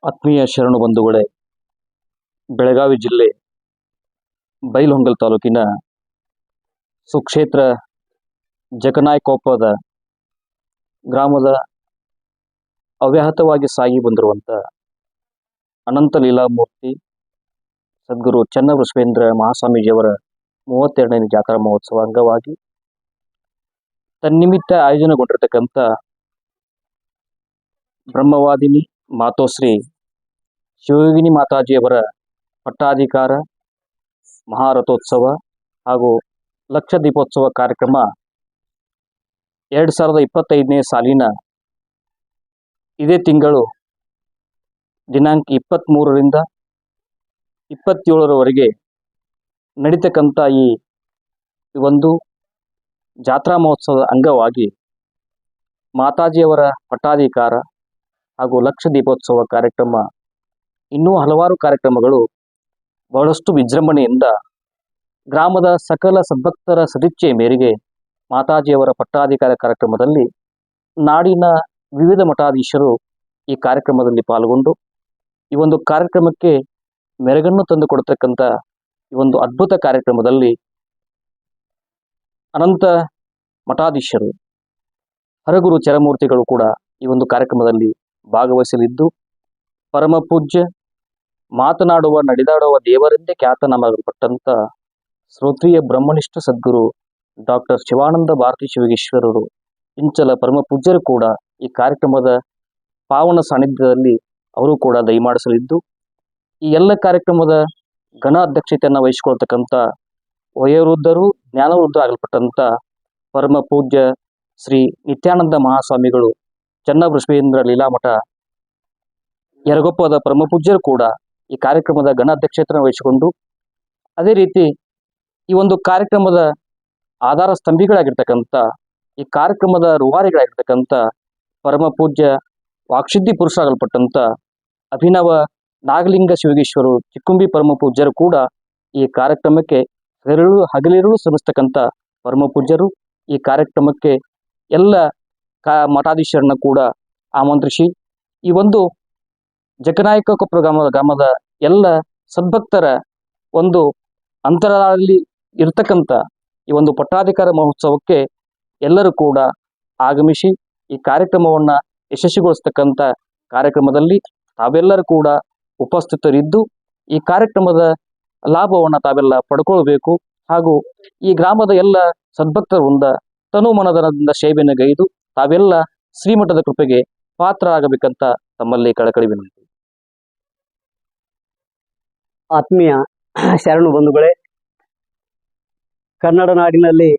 ಆತ್ಮೀಯ ಶರಣು ಬಂಧುಗಳೇ, ಬೆಳಗಾವಿ ಜಿಲ್ಲೆ ಬೈಲಹೊಂಗಲ ತಾಲೂಕಿನ ಸುಕ್ಷೇತ್ರ ಜಕನಾಯಕೊಪ್ಪದ ಗ್ರಾಮದ ಅವ್ಯಾಹತವಾಗಿ ಸಾಗಿ ಬಂದಿರುವಂಥ ಅನಂತ ಲೀಲಾಮೂರ್ತಿ ಸದ್ಗುರು ಚನ್ನಬಸವೇಂದ್ರ ಮಹಾಸ್ವಾಮೀಜಿಯವರ 32ನೇ ಜಾತ್ರಾ ಮಹೋತ್ಸವ ಅಂಗವಾಗಿ ತನ್ನಿಮಿತ್ತ ಆಯೋಜನೆಗೊಂಡಿರತಕ್ಕಂಥ ಬ್ರಹ್ಮವಾದಿನಿ ಮಾತೋಶ್ರೀ ಶಿವಯೋಗಿನಿ ಮಾತಾಜಿಯವರ ಪಟ್ಟಾಧಿಕಾರ ಮಹಾರಥೋತ್ಸವ ಹಾಗೂ ಲಕ್ಷ ದೀಪೋತ್ಸವ ಕಾರ್ಯಕ್ರಮ 2025ನೇ ಸಾಲಿನ ಇದೇ ತಿಂಗಳು ದಿನಾಂಕ 23ರಿಂದ 27ರವರೆಗೆ ನಡೀತಕ್ಕಂಥ ಈ ಒಂದು ಜಾತ್ರಾ ಮಹೋತ್ಸವದ ಅಂಗವಾಗಿ ಮಾತಾಜಿಯವರ ಪಟ್ಟಾಧಿಕಾರ ಹಾಗೂ ಲಕ್ಷ ದೀಪೋತ್ಸವ ಕಾರ್ಯಕ್ರಮ ಇನ್ನೂ ಹಲವಾರು ಕಾರ್ಯಕ್ರಮಗಳು ಬಹಳಷ್ಟು ವಿಜೃಂಭಣೆಯಿಂದ ಗ್ರಾಮದ ಸಕಲ ಸದ್ಭಕ್ತರ ಸದಿಚ್ಛೆಯ ಮೇರೆಗೆ ಮಾತಾಜಿಯವರ ಪಟ್ಟಾಧಿಕಾರ ಕಾರ್ಯಕ್ರಮದಲ್ಲಿ ನಾಡಿನ ವಿವಿಧ ಮಠಾಧೀಶರು ಈ ಕಾರ್ಯಕ್ರಮದಲ್ಲಿ ಪಾಲ್ಗೊಂಡು ಈ ಒಂದು ಕಾರ್ಯಕ್ರಮಕ್ಕೆ ಮೆರುಗನ್ನು ತಂದುಕೊಡ್ತಕ್ಕಂಥ ಈ ಒಂದು ಅದ್ಭುತ ಕಾರ್ಯಕ್ರಮದಲ್ಲಿ ಅನಂತ ಮಠಾಧೀಶರು ಹರಗುರು ಚರಮೂರ್ತಿಗಳು ಕೂಡ ಈ ಒಂದು ಕಾರ್ಯಕ್ರಮದಲ್ಲಿ ಭಾಗವಹಿಸಲಿದ್ದು, ಪರಮ ಪೂಜ್ಯ ಮಾತನಾಡುವ ನಡೆದಾಡುವ ದೇವರೆಂದೇ ಖ್ಯಾತನಾಮಲ್ಪಟ್ಟಂಥ ಶ್ರೋತ್ರಿಯ ಬ್ರಹ್ಮನಿಷ್ಠ ಸದ್ಗುರು ಡಾಕ್ಟರ್ ಶಿವಾನಂದ ಭಾರತಿ ಶಿವಯೋಗೀಶ್ವರರು ಇಂಚಲ ಪರಮ ಪೂಜ್ಯರು ಕೂಡ ಈ ಕಾರ್ಯಕ್ರಮದ ಪಾವನ ಸಾನ್ನಿಧ್ಯದಲ್ಲಿ ಅವರು ಕೂಡ ದಯಮಾಡಿಸಲಿದ್ದು, ಈ ಎಲ್ಲ ಕಾರ್ಯಕ್ರಮದ ಘನ ಅಧ್ಯಕ್ಷತೆಯನ್ನು ವಹಿಸಿಕೊಳ್ತಕ್ಕಂಥ ವಯೋವೃದ್ಧರು ಜ್ಞಾನವೃದ್ಧ ಆಗಲ್ಪಟ್ಟಂಥ ಪರಮ ಪೂಜ್ಯ ಶ್ರೀ ನಿತ್ಯಾನಂದ ಮಹಾಸ್ವಾಮಿಗಳು ಚನ್ನಬಸವೇಂದ್ರ ಲೀಲಾಮಠ ಯರಗೊಪ್ಪದ ಪರಮ ಪೂಜ್ಯರು ಕೂಡ ಈ ಕಾರ್ಯಕ್ರಮದ ಘನ ಅಧ್ಯಕ್ಷತೆಯನ್ನು ವಹಿಸಿಕೊಂಡು, ಅದೇ ರೀತಿ ಈ ಒಂದು ಕಾರ್ಯಕ್ರಮದ ಆಧಾರ ಸ್ತಂಭಿಗಳಾಗಿರ್ತಕ್ಕಂಥ ಈ ಕಾರ್ಯಕ್ರಮದ ರೂವಾರಿಗಳಾಗಿರ್ತಕ್ಕಂಥ ಪರಮ ಪೂಜ್ಯ ವಾಕ್ಸಿದ್ಧಿ ಪುರುಷರಾಗಲ್ಪಟ್ಟಂಥ ಅಭಿನವ ನಾಗಲಿಂಗ ಶಿವಯೋಗೀಶ್ವರರು ಚಿಕ್ಕುಂಬಿ ಪರಮ ಪೂಜ್ಯರು ಕೂಡ ಈ ಕಾರ್ಯಕ್ರಮಕ್ಕೆ ಹಗಲಿರುಳು ಶ್ರಮಿಸ್ತಕ್ಕಂಥ ಪರಮ ಪೂಜ್ಯರು ಈ ಕಾರ್ಯಕ್ರಮಕ್ಕೆ ಎಲ್ಲ ಮಠಾಧೀಶರನ್ನ ಕೂಡ ಆಮಂತ್ರಿಸಿ ಈ ಒಂದು ಜಕನಾಯಕೊಪ್ಪ ಗ್ರಾಮದ ಎಲ್ಲ ಸದ್ಭಕ್ತರ ಒಂದು ಅಂತರಾಳದಲ್ಲಿ ಇರತಕ್ಕಂಥ ಈ ಒಂದು ಪಟ್ಟಾಧಿಕಾರ ಮಹೋತ್ಸವಕ್ಕೆ ಎಲ್ಲರೂ ಕೂಡ ಆಗಮಿಸಿ ಈ ಕಾರ್ಯಕ್ರಮವನ್ನು ಯಶಸ್ವಿಗೊಳಿಸ್ತಕ್ಕಂಥ ಕಾರ್ಯಕ್ರಮದಲ್ಲಿ ತಾವೆಲ್ಲರೂ ಕೂಡ ಉಪಸ್ಥಿತರಿದ್ದು ಈ ಕಾರ್ಯಕ್ರಮದ ಲಾಭವನ್ನು ತಾವೆಲ್ಲ ಪಡ್ಕೊಳ್ಬೇಕು ಹಾಗೂ ಈ ಗ್ರಾಮದ ಎಲ್ಲ ಸದ್ಭಕ್ತರ ವೃಂದ ತನು ಮನಧನದಿಂದ ಸೇವೆಯನ್ನು ಗೈದು ತಾವೆಲ್ಲ ಶ್ರೀಮಠದ ಕೃಪೆಗೆ ಪಾತ್ರ ಆಗಬೇಕಂತ ತಮ್ಮಲ್ಲಿ ಕಳಕಳಿ ವಿನಂತಿ. ಆತ್ಮೀಯ ಶರಣು ಬಂಧುಗಳೇ, ಕನ್ನಡ ನಾಡಿನಲ್ಲಿ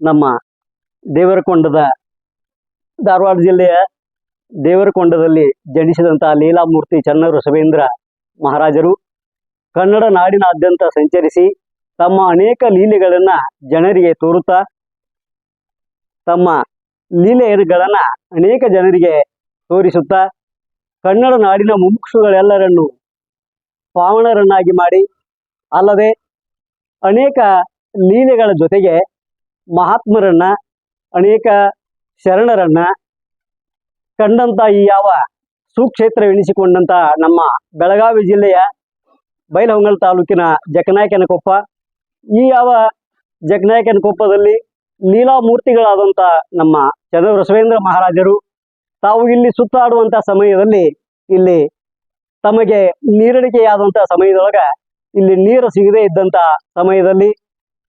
ನಮ್ಮ ದೇವರಕೊಂಡದ ಧಾರವಾಡ ಜಿಲ್ಲೆಯ ದೇವರಕೊಂಡದಲ್ಲಿ ಜನಿಸಿದಂತಹ ಲೀಲಾಮೂರ್ತಿ ಚನ್ನಬಸವೇಂದ್ರ ಮಹಾರಾಜರು ಕನ್ನಡ ನಾಡಿನಾದ್ಯಂತ ಸಂಚರಿಸಿ ತಮ್ಮ ಅನೇಕ ಲೀಲೆಗಳನ್ನು ಜನರಿಗೆ ತೋರುತ್ತಾ ತಮ್ಮ ಲೀಲೆಗಳನ್ನು ಅನೇಕ ಜನರಿಗೆ ತೋರಿಸುತ್ತಾ ಕನ್ನಡ ನಾಡಿನ ಮುಮುಕ್ಷುಗಳೆಲ್ಲರನ್ನು ಪಾವನರನ್ನಾಗಿ ಮಾಡಿ, ಅಲ್ಲದೆ ಅನೇಕ ಲೀಲೆಗಳ ಜೊತೆಗೆ ಮಹಾತ್ಮರನ್ನ ಅನೇಕ ಶರಣರನ್ನ ಕಂಡಂಥ ಈ ಯಾವ ಸುಕ್ಷೇತ್ರವೆನಿಸಿಕೊಂಡಂಥ ನಮ್ಮ ಬೆಳಗಾವಿ ಜಿಲ್ಲೆಯ ಬೈಲಹೊಂಗಲ ತಾಲೂಕಿನ ಜಕನಾಯಕನಕೊಪ್ಪ, ಈ ಯಾವ ಜಕನಾಯಕನಕೊಪ್ಪದಲ್ಲಿ ಲೀಲಾಮೂರ್ತಿಗಳಾದಂಥ ನಮ್ಮ ಚನ್ನಬಸವೇಂದ್ರ ಮಹಾರಾಜರು ತಾವು ಇಲ್ಲಿ ಸುತ್ತಾಡುವಂಥ ಸಮಯದಲ್ಲಿ ಇಲ್ಲಿ ತಮಗೆ ನೀರಡಿಕೆಯಾದಂಥ ಸಮಯದೊಳಗ ಇಲ್ಲಿ ನೀರು ಸಿಗದೇ ಇದ್ದಂಥ ಸಮಯದಲ್ಲಿ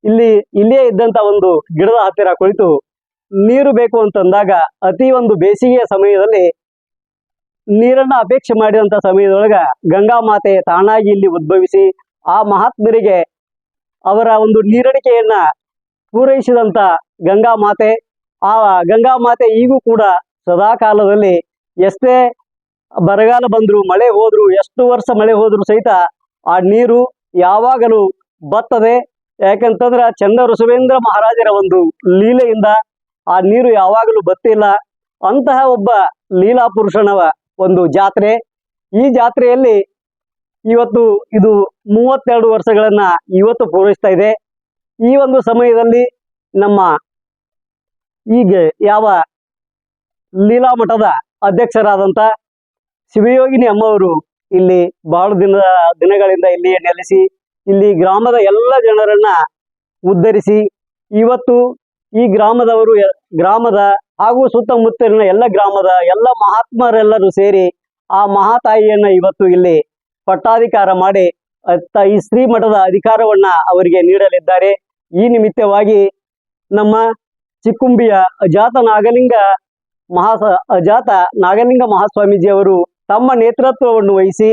ಇಲ್ಲಿಯೇ ಇದ್ದಂಥ ಒಂದು ಗಿಡದ ಹತ್ತಿರ ಕುಳಿತು ನೀರು ಬೇಕು ಅಂತಂದಾಗ ಅತಿ ಒಂದು ಬೇಸಿಗೆಯ ಸಮಯದಲ್ಲಿ ನೀರನ್ನ ಅಪೇಕ್ಷೆ ಮಾಡಿದಂಥ ಸಮಯದೊಳಗ ಗಂಗಾ ಮಾತೆ ತಾನಾಗಿ ಇಲ್ಲಿ ಉದ್ಭವಿಸಿ ಆ ಮಹಾತ್ಮರಿಗೆ ಅವರ ಒಂದು ನೀರಡಿಕೆಯನ್ನ ಪೂರೈಸಿದಂಥ ಗಂಗಾ ಮಾತೆ, ಆ ಗಂಗಾ ಮಾತೆ ಈಗೂ ಕೂಡ ಸದಾ ಕಾಲದಲ್ಲಿ ಎಷ್ಟೇ ಬರಗಾಲ ಬಂದ್ರು ಮಳೆ ಹೋದ್ರು ಎಷ್ಟು ವರ್ಷ ಮಳೆ ಹೋದ್ರು ಸಹಿತ ಆ ನೀರು ಯಾವಾಗಲೂ ಬತ್ತದೆ. ಯಾಕಂತಂದ್ರೆ ಚನ್ನಬಸವೇಂದ್ರ ಮಹಾರಾಜರ ಒಂದು ಲೀಲೆಯಿಂದ ಆ ನೀರು ಯಾವಾಗಲೂ ಬತ್ತಿಲ್ಲ. ಅಂತಹ ಒಬ್ಬ ಲೀಲಾ ಪುರುಷನವ ಒಂದು ಜಾತ್ರೆ. ಈ ಜಾತ್ರೆಯಲ್ಲಿ ಇವತ್ತು ಇದು 32 ವರ್ಷಗಳನ್ನ ಇವತ್ತು ಪೂರೈಸ್ತಾ ಇದೆ. ಈ ಒಂದು ಸಮಯದಲ್ಲಿ ನಮ್ಮ ಈಗ ಯಾವ ಲೀಲಾಮಠದ ಅಧ್ಯಕ್ಷರಾದಂಥ ಶಿವಯೋಗಿನಿ ಅಮ್ಮವರು ಇಲ್ಲಿ ಬಹಳ ದಿನಗಳಿಂದ ಇಲ್ಲಿ ನೆಲೆಸಿ ಇಲ್ಲಿ ಗ್ರಾಮದ ಎಲ್ಲ ಜನರನ್ನ ಉದ್ಧರಿಸಿ ಇವತ್ತು ಈ ಗ್ರಾಮದ ಹಾಗೂ ಸುತ್ತಮುತ್ತಲಿನ ಎಲ್ಲ ಗ್ರಾಮದ ಎಲ್ಲ ಮಹಾತ್ಮರೆಲ್ಲರೂ ಸೇರಿ ಆ ಮಹಾತಾಯಿಯನ್ನ ಇವತ್ತು ಇಲ್ಲಿ ಪಟ್ಟಾಧಿಕಾರ ಮಾಡಿ ಈ ಶ್ರೀಮಠದ ಅಧಿಕಾರವನ್ನ ಅವರಿಗೆ ನೀಡಲಿದ್ದಾರೆ. ಈ ನಿಮಿತ್ತವಾಗಿ ನಮ್ಮ ಚಿಕ್ಕುಂಬಿಯ ಅಜಾತ ನಾಗಲಿಂಗ ಮಹಾಸ್ವಾಮೀಜಿಯವರು ತಮ್ಮ ನೇತೃತ್ವವನ್ನು ವಹಿಸಿ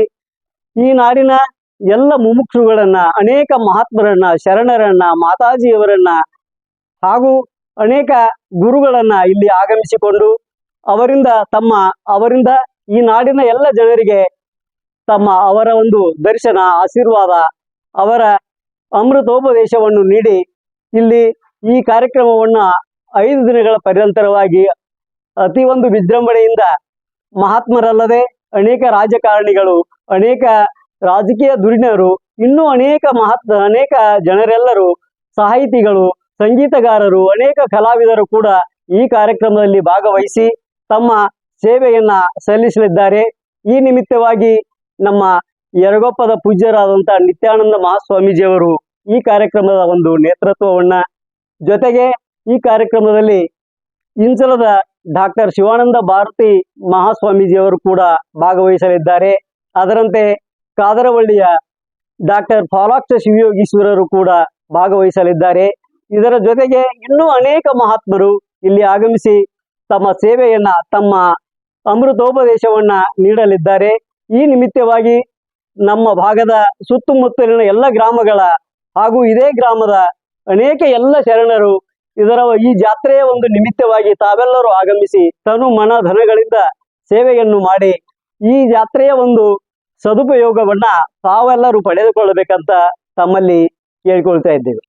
ಈ ನಾಡಿನ ಎಲ್ಲ ಮುಮುಕ್ಷುಗಳನ್ನ, ಅನೇಕ ಮಹಾತ್ಮರನ್ನ, ಶರಣರನ್ನ, ಮಾತಾಜಿಯವರನ್ನ ಹಾಗೂ ಅನೇಕ ಗುರುಗಳನ್ನ ಇಲ್ಲಿ ಆಗಮಿಸಿಕೊಂಡು ಅವರಿಂದ ಈ ನಾಡಿನ ಎಲ್ಲ ಜನರಿಗೆ ಅವರ ಒಂದು ದರ್ಶನ, ಆಶೀರ್ವಾದ, ಅವರ ಅಮೃತೋಪದೇಶವನ್ನು ನೀಡಿ ಇಲ್ಲಿ ಈ ಕಾರ್ಯಕ್ರಮವನ್ನ 5 ದಿನಗಳ ಪರ್ಯಂತರವಾಗಿ ಅತಿ ಒಂದು ವಿಜೃಂಭಣೆಯಿಂದ ಮಹಾತ್ಮರಲ್ಲದೆ ಅನೇಕ ರಾಜಕಾರಣಿಗಳು, ಅನೇಕ ರಾಜಕೀಯ ಧುರೀಣರು, ಇನ್ನೂ ಅನೇಕ ಜನರೆಲ್ಲರೂ, ಸಾಹಿತಿಗಳು, ಸಂಗೀತಗಾರರು, ಅನೇಕ ಕಲಾವಿದರು ಕೂಡ ಈ ಕಾರ್ಯಕ್ರಮದಲ್ಲಿ ಭಾಗವಹಿಸಿ ತಮ್ಮ ಸೇವೆಯನ್ನ ಸಲ್ಲಿಸಲಿದ್ದಾರೆ. ಈ ನಿಮಿತ್ತವಾಗಿ ನಮ್ಮ ಯರಗೊಪ್ಪದ ಪೂಜ್ಯರಾದಂಥ ನಿತ್ಯಾನಂದ ಮಹಾಸ್ವಾಮೀಜಿಯವರು ಈ ಕಾರ್ಯಕ್ರಮದ ಒಂದು ನೇತೃತ್ವವನ್ನ, ಜೊತೆಗೆ ಈ ಕಾರ್ಯಕ್ರಮದಲ್ಲಿ ಇಂಚಲದ ಡಾಕ್ಟರ್ ಶಿವಾನಂದ ಭಾರತಿ ಮಹಾಸ್ವಾಮೀಜಿಯವರು ಕೂಡ ಭಾಗವಹಿಸಲಿದ್ದಾರೆ. ಅದರಂತೆ ಕಾದರವಳ್ಳಿಯ ಡಾಕ್ಟರ್ ಫಾಲಾಕ್ಷ ಶಿವಯೋಗೀಶ್ವರರು ಕೂಡ ಭಾಗವಹಿಸಲಿದ್ದಾರೆ. ಇದರ ಜೊತೆಗೆ ಇನ್ನೂ ಅನೇಕ ಮಹಾತ್ಮರು ಇಲ್ಲಿ ಆಗಮಿಸಿ ತಮ್ಮ ಸೇವೆಯನ್ನ, ತಮ್ಮ ಅಮೃತೋಪದೇಶವನ್ನ ನೀಡಲಿದ್ದಾರೆ. ಈ ನಿಮಿತ್ತವಾಗಿ ನಮ್ಮ ಭಾಗದ ಸುತ್ತಮುತ್ತಲಿನ ಎಲ್ಲ ಗ್ರಾಮಗಳ ಹಾಗೂ ಇದೇ ಗ್ರಾಮದ ಅನೇಕ ಎಲ್ಲ ಶರಣರು ಈ ಜಾತ್ರೆಯ ಒಂದು ನಿಮಿತ್ತವಾಗಿ ತಾವೆಲ್ಲರೂ ಆಗಮಿಸಿ ತನು ಮನ ಧನಗಳಿಂದ ಸೇವೆಯನ್ನು ಮಾಡಿ ಈ ಜಾತ್ರೆಯ ಒಂದು ಸದುಪಯೋಗವನ್ನ ತಾವೆಲ್ಲರೂ ಪಡೆದುಕೊಳ್ಳಬೇಕಂತ ತಮ್ಮಲ್ಲಿ ಕೇಳಿಕೊಳ್ತಾ ಇದ್ದೇವೆ.